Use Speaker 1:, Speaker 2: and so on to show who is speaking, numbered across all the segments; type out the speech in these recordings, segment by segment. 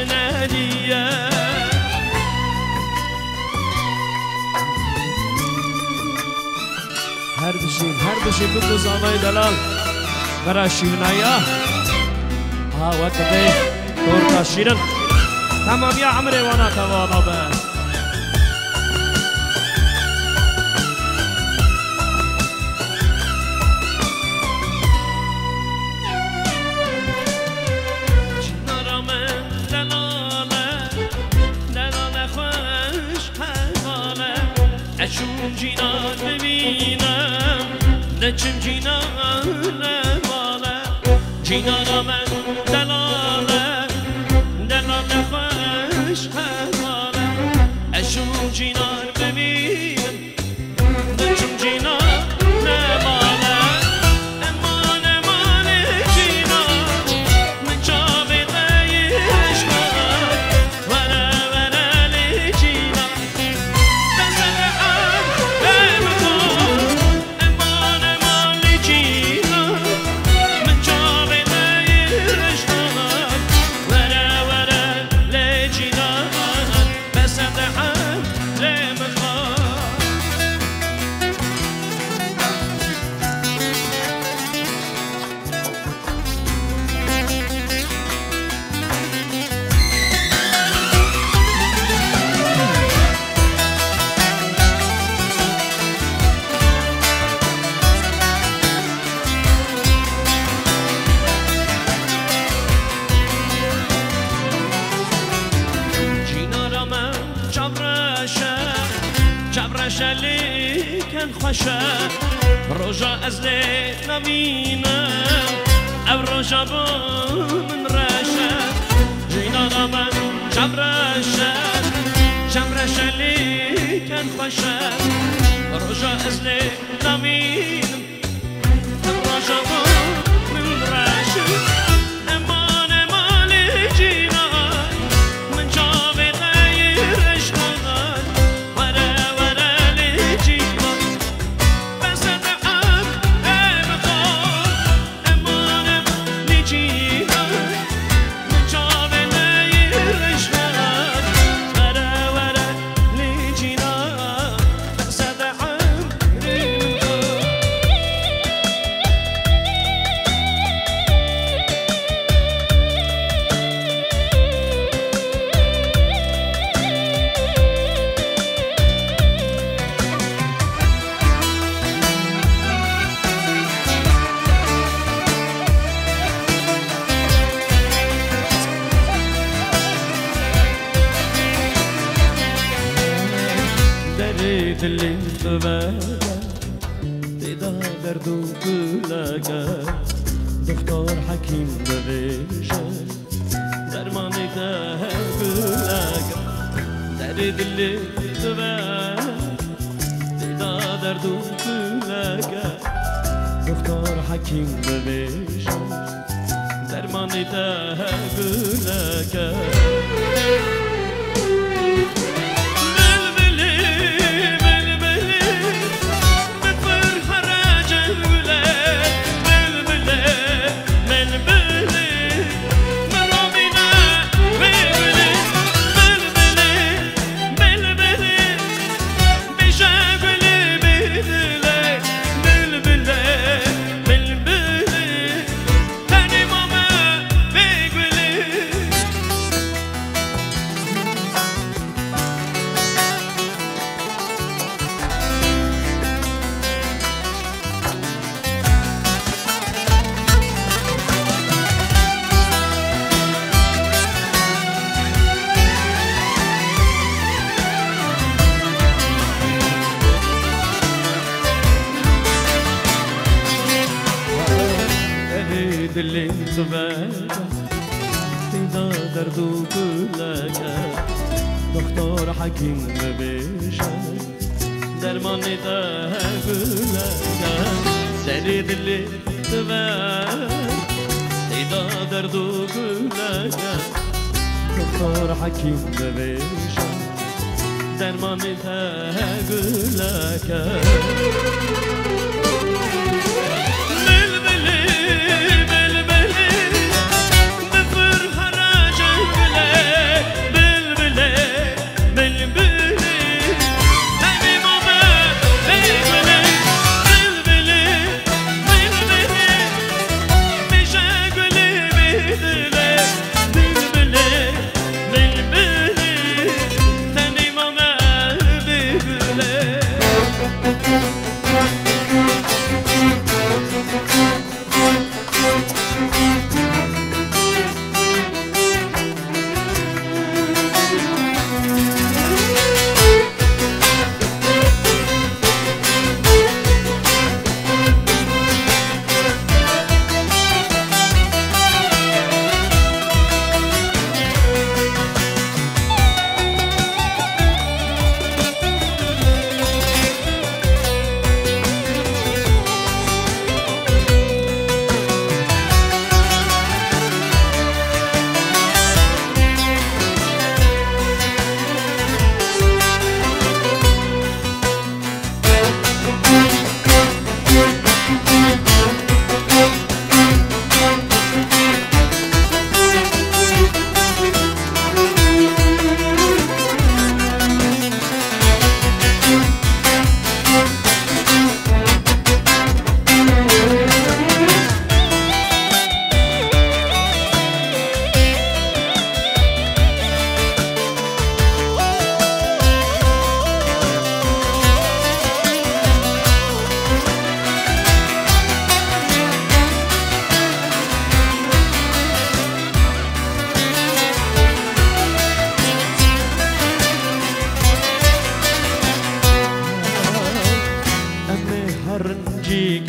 Speaker 1: نادية هر بشي بكو زامي دلال برا شيرنايا ها وقتي دورتا شيرن تمام يا عمري وانا توانا بس اشون جینان ببینم نچم جینان نماله جینان من دلاله دلاله خوش حواله اشون جینان ببینم نچم جینان نماله امان امان جینان من چاوی غیش کنم وره وره لی جینان شلیکن خوشه روژا از لی نبینم او روژا با من رشه جینانا من جبرشه شلیکن خوشه روژا از لی نبینم او روژا با من رشه امان امان جینان من جاوی غیرش کنن دلی ببره دیدا درد و گلگه دکتر حکیم بویشه درمانی ده گلگه در دلی ببره دیدا درد و گلگه دکتر حکیم بویشه درمانی ده گلگه دلی ببره دیدا درد و گلگه دکتر حکیم بویشه درمانی ده گلگه دلی دلی ببره دیدا درد و گلگه دکتر حکیم بویشه درمانی ده گلگه بلبلی بلبلی بفر خراج گله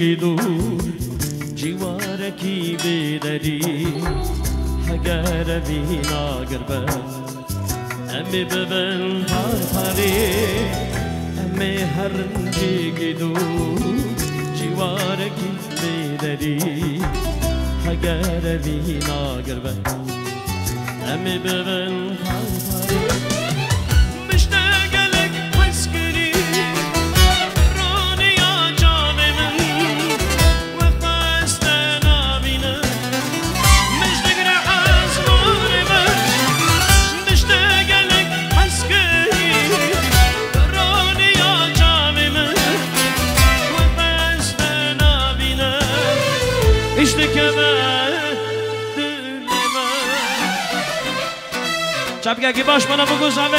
Speaker 1: رنجيقي دور جوارك بدري حقار بينا قربة أمي ببن طارطاري أمي هرنجيقي دور جوارك بدري حقار بينا قربة أمي ببن طارطاري Çapka ki baş bana bu güzel